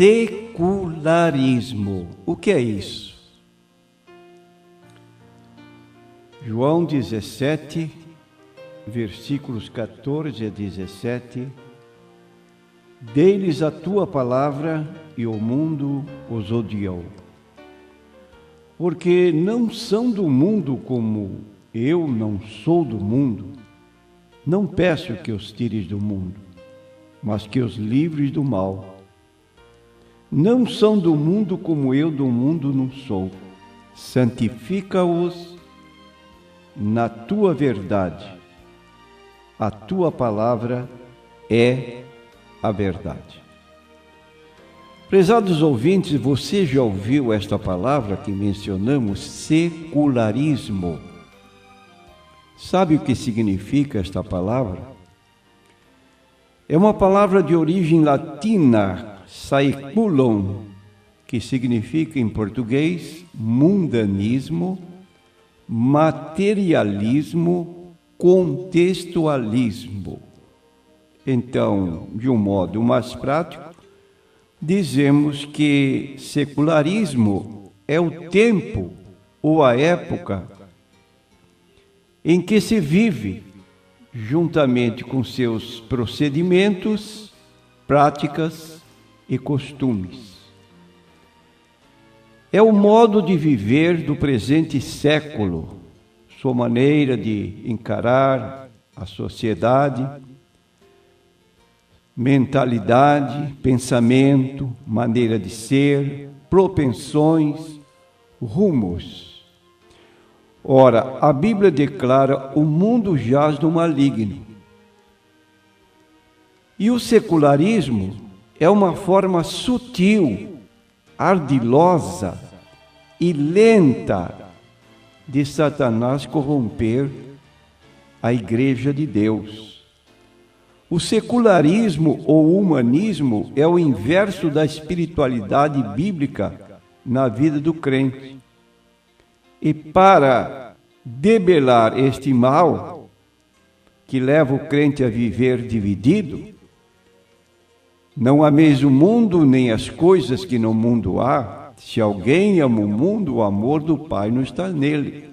secularismo. O que é isso? João 17, versículos 14 a 17. Dei-lhes a tua palavra e o mundo os odiou. Porque não são do mundo como eu não sou do mundo. Não peço que os tires do mundo, mas que os livres do mal. Não são do mundo como eu do mundo não sou. Santifica-os na tua verdade. A tua palavra é a verdade. Prezados ouvintes, você já ouviu esta palavra que mencionamos, secularismo? Sabe o que significa esta palavra? É uma palavra de origem latina, saeculum, que significa em português mundanismo, materialismo, contextualismo. Então, de um modo mais prático, dizemos que secularismo é o tempo ou a época em que se vive, juntamente com seus procedimentos, práticas e costumes. É o modo de viver do presente século, sua maneira de encarar a sociedade, mentalidade, pensamento, maneira de ser, propensões, rumos. Ora, a Bíblia declara: o mundo jaz no maligno. E o secularismo é uma forma sutil, ardilosa e lenta de Satanás corromper a Igreja de Deus. O secularismo ou humanismo é o inverso da espiritualidade bíblica na vida do crente. E para debelar este mal, que leva o crente a viver dividido, não ameis o mundo nem as coisas que no mundo há. Se alguém ama o mundo, o amor do Pai não está nele.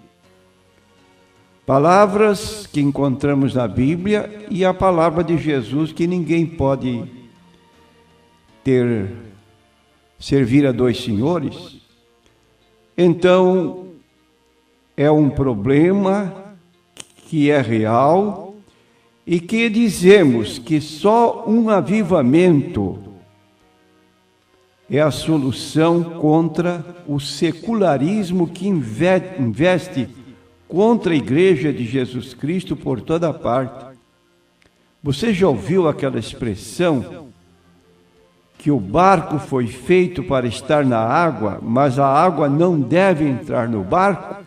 Palavras que encontramos na Bíblia e a palavra de Jesus, que ninguém pode servir a dois senhores. Então, é um problema que é real e que dizemos que só um avivamento é a solução contra o secularismo que investe contra a Igreja de Jesus Cristo por toda parte. Você já ouviu aquela expressão que o barco foi feito para estar na água, mas a água não deve entrar no barco?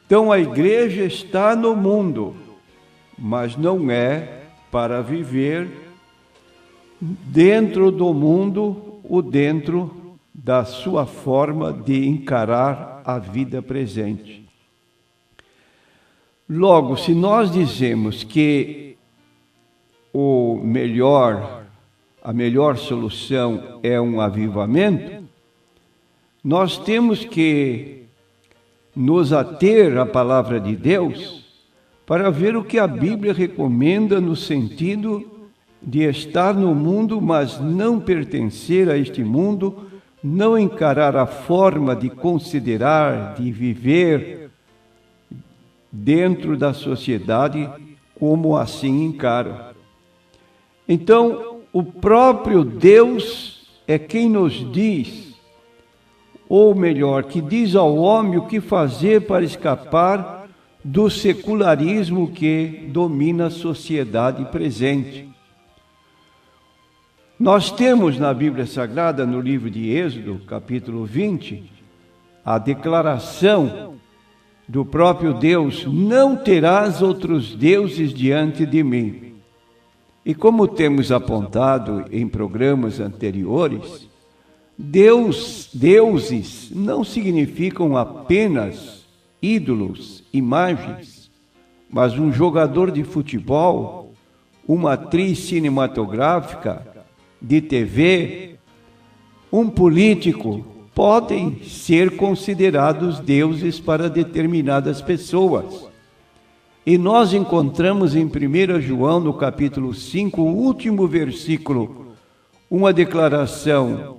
Então a igreja está no mundo, mas não é para viver dentro do mundo ou dentro da sua forma de encarar a vida presente. Logo, se nós dizemos que a melhor solução é um avivamento, nós temos que nos ater à palavra de Deus para ver o que a Bíblia recomenda no sentido de estar no mundo, mas não pertencer a este mundo, não encarar a forma de considerar, de viver dentro da sociedade como assim encara. Então, o próprio Deus é quem nos diz, ou melhor, que diz ao homem o que fazer para escapar do secularismo que domina a sociedade presente. Nós temos na Bíblia Sagrada, no livro de Êxodo, capítulo 20, a declaração do próprio Deus: não terás outros deuses diante de mim. E como temos apontado em programas anteriores, deuses não significam apenas ídolos, imagens, mas um jogador de futebol, uma atriz cinematográfica, de TV, um político, podem ser considerados deuses para determinadas pessoas. E nós encontramos em 1 João, no capítulo 5, o último versículo, uma declaração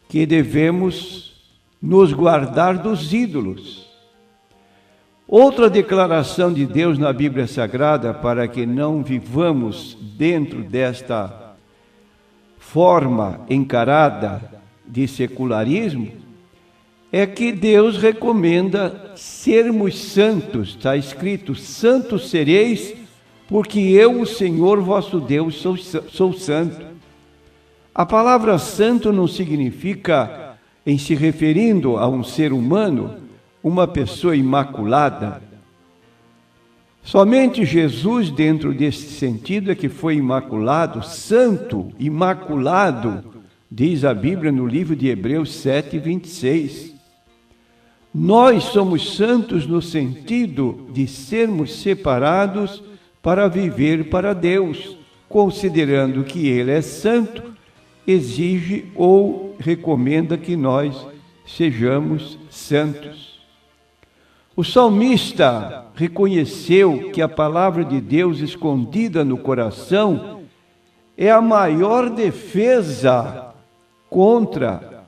que devemos nos guardar dos ídolos. Outra declaração de Deus na Bíblia Sagrada, para que não vivamos dentro desta forma encarada de secularismo, é que Deus recomenda sermos santos. Está escrito: santos sereis, porque eu, o Senhor vosso Deus, sou santo. A palavra santo não significa, em se referindo a um ser humano, uma pessoa imaculada. Somente Jesus, dentro desse sentido, é que foi imaculado, santo, imaculado, diz a Bíblia no livro de Hebreus 7:26. Nós somos santos no sentido de sermos separados para viver para Deus, considerando que Ele é santo, exige ou recomenda que nós sejamos santos. O salmista reconheceu que a palavra de Deus escondida no coração é a maior defesa contra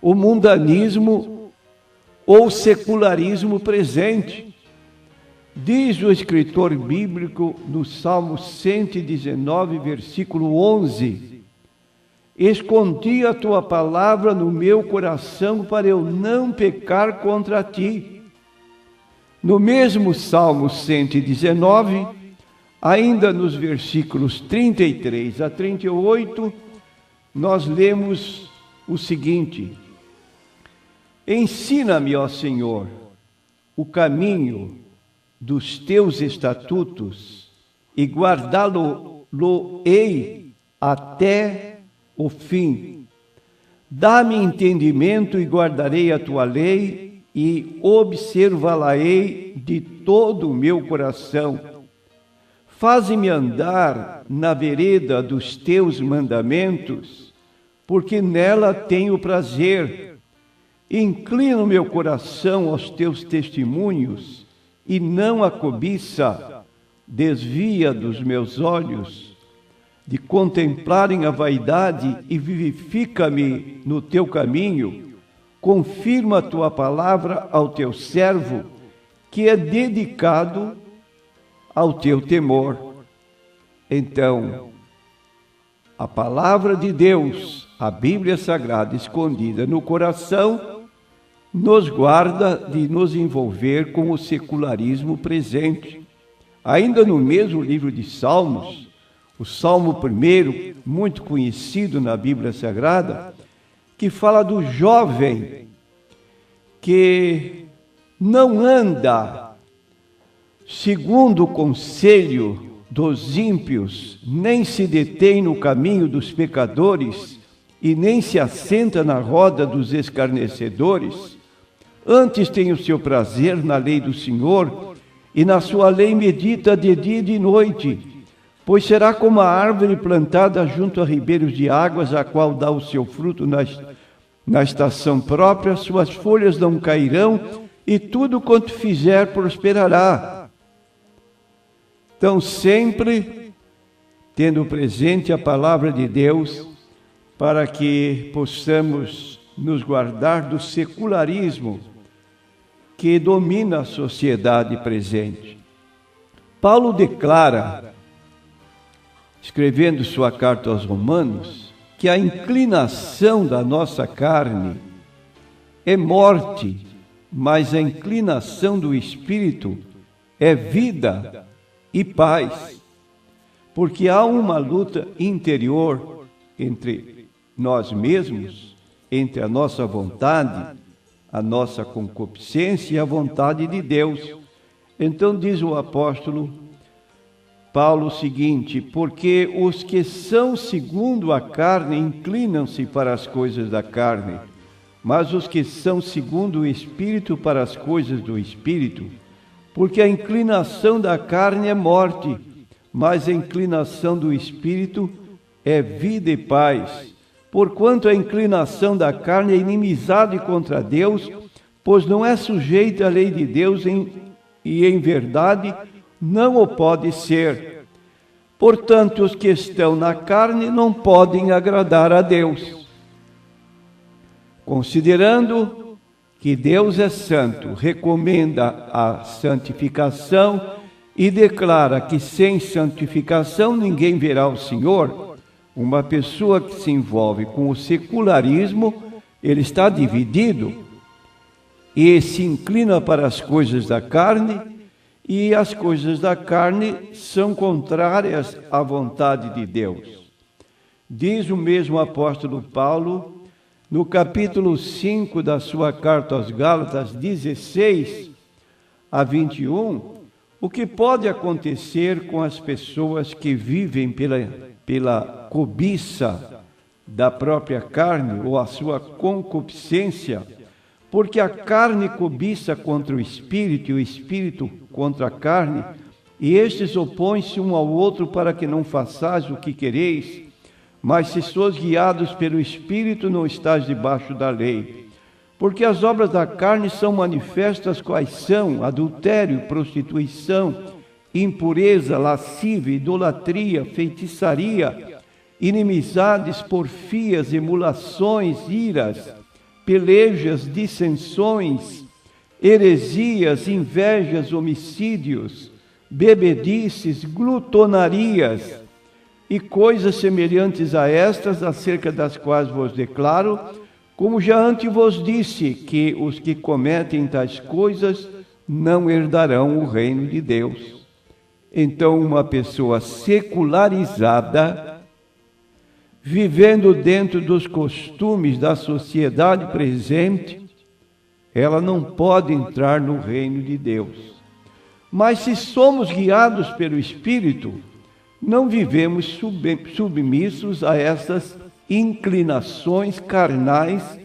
o mundanismo ou secularismo presente. Diz o escritor bíblico no Salmo 119, versículo 11: escondi a tua palavra no meu coração para eu não pecar contra ti. No mesmo Salmo 119, ainda nos versículos 33 a 38, nós lemos o seguinte: ensina-me, ó Senhor, o caminho dos teus estatutos, e guardá-lo-ei até o fim. Dá-me entendimento e guardarei a tua lei, e observá-la-ei de todo o meu coração. Faze-me andar na vereda dos teus mandamentos, porque nela tenho prazer. Inclina o meu coração aos teus testemunhos, e não a cobiça. Desvia dos meus olhos de contemplarem a vaidade, e vivifica-me no teu caminho. Confirma a tua palavra ao teu servo, que é dedicado ao teu temor. Então, a palavra de Deus, a Bíblia Sagrada escondida no coração, nos guarda de nos envolver com o secularismo presente. Ainda no mesmo livro de Salmos, o Salmo 1, muito conhecido na Bíblia Sagrada, que fala do jovem que não anda segundo o conselho dos ímpios, nem se detém no caminho dos pecadores, e nem se assenta na roda dos escarnecedores. Antes tem o seu prazer na lei do Senhor, e na sua lei medita de dia e de noite. Pois será como a árvore plantada junto a ribeiros de águas, a qual dá o seu fruto na estação própria, suas folhas não cairão, e tudo quanto fizer prosperará. Então, sempre tendo presente a palavra de Deus, para que possamos nos guardar do secularismo que domina a sociedade presente. Paulo declara, escrevendo sua carta aos Romanos, que a inclinação da nossa carne é morte, mas a inclinação do Espírito é vida e paz, porque há uma luta interior entre nós mesmos, entre a nossa vontade, a nossa concupiscência e a vontade de Deus. Então diz o apóstolo Paulo o seguinte: porque os que são segundo a carne inclinam-se para as coisas da carne, mas os que são segundo o Espírito para as coisas do Espírito. Porque a inclinação da carne é morte, mas a inclinação do Espírito é vida e paz. porquanto a inclinação da carne é inimizade contra Deus, pois não é sujeita à lei de Deus e em verdade não o pode ser. Portanto, os que estão na carne não podem agradar a Deus. Considerando que Deus é santo, recomenda a santificação e declara que sem santificação ninguém verá o Senhor. Uma pessoa que se envolve com o secularismo, ele está dividido e se inclina para as coisas da carne, e as coisas da carne são contrárias à vontade de Deus. Diz o mesmo apóstolo Paulo, no capítulo 5 da sua carta aos Gálatas, 16 a 21, o que pode acontecer com as pessoas que vivem pela cobiça da própria carne ou a sua concupiscência, porque a carne cobiça contra o espírito e o espírito contra a carne, e estes opõem-se um ao outro para que não façais o que quereis, mas se sois guiados pelo espírito não estáis debaixo da lei. Porque as obras da carne são manifestas, quais são: adultério, prostituição, impureza, lascívia, idolatria, feitiçaria, inimizades, porfias, emulações, iras, pelejas, dissensões, heresias, invejas, homicídios, bebedices, glutonarias e coisas semelhantes a estas, acerca das quais vos declaro, como já antes vos disse, que os que cometem tais coisas não herdarão o reino de Deus. Então, uma pessoa secularizada, vivendo dentro dos costumes da sociedade presente, ela não pode entrar no reino de Deus. Mas se somos guiados pelo Espírito, não vivemos submissos a essas inclinações carnais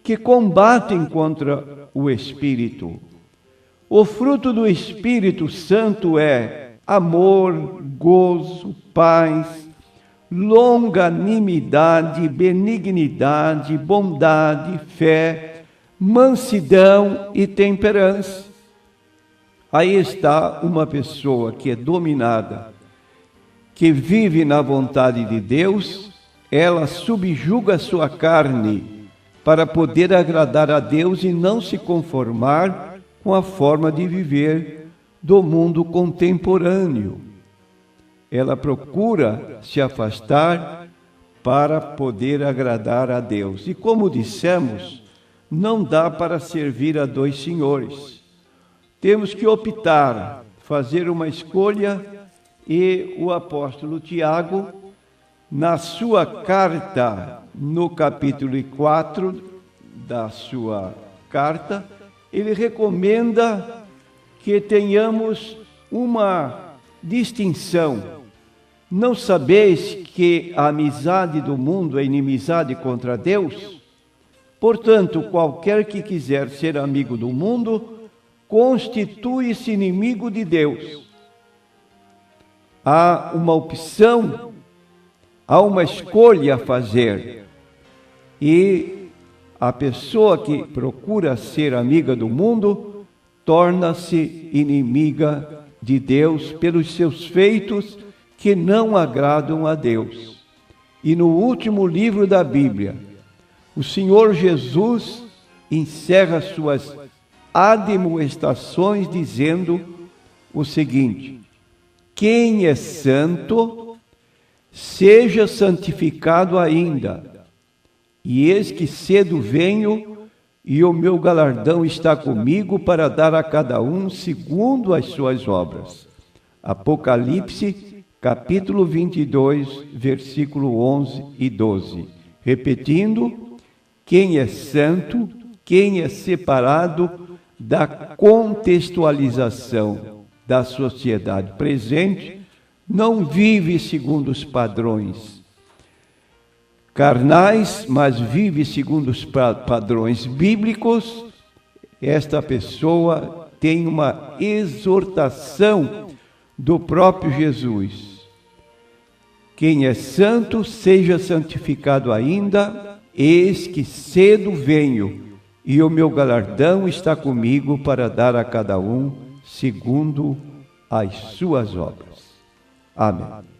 que combatem contra o Espírito. O fruto do Espírito Santo é amor, gozo, paz, longanimidade, benignidade, bondade, fé, mansidão e temperança. Aí está uma pessoa que é dominada, que vive na vontade de Deus, ela subjuga a sua carne para poder agradar a Deus e não se conformar com a forma de viver do mundo contemporâneo. Ela procura se afastar para poder agradar a Deus. E como dissemos, não dá para servir a dois senhores. Temos que optar, fazer uma escolha, e o apóstolo Tiago, na sua carta, no capítulo 4 da sua carta, ele recomenda que tenhamos uma distinção. Não sabeis que a amizade do mundo é inimizade contra Deus? Portanto, qualquer que quiser ser amigo do mundo, constitui-se inimigo de Deus. Há uma opção, há uma escolha a fazer. E a pessoa que procura ser amiga do mundo, torna-se inimiga de Deus pelos seus feitos que não agradam a Deus. E no último livro da Bíblia, o Senhor Jesus encerra suas admoestações dizendo o seguinte: quem é santo, seja santificado ainda. E eis que cedo venho, e o meu galardão está comigo para dar a cada um segundo as suas obras. Apocalipse, capítulo 22, versículo 11 e 12. Repetindo, quem é santo, quem é separado da contextualização da sociedade presente, não vive segundo os padrões carnais, mas vive segundo os padrões bíblicos. Esta pessoa tem uma exortação do próprio Jesus. Quem é santo, seja santificado ainda, eis que cedo venho, e o meu galardão está comigo para dar a cada um segundo as suas obras. Amém.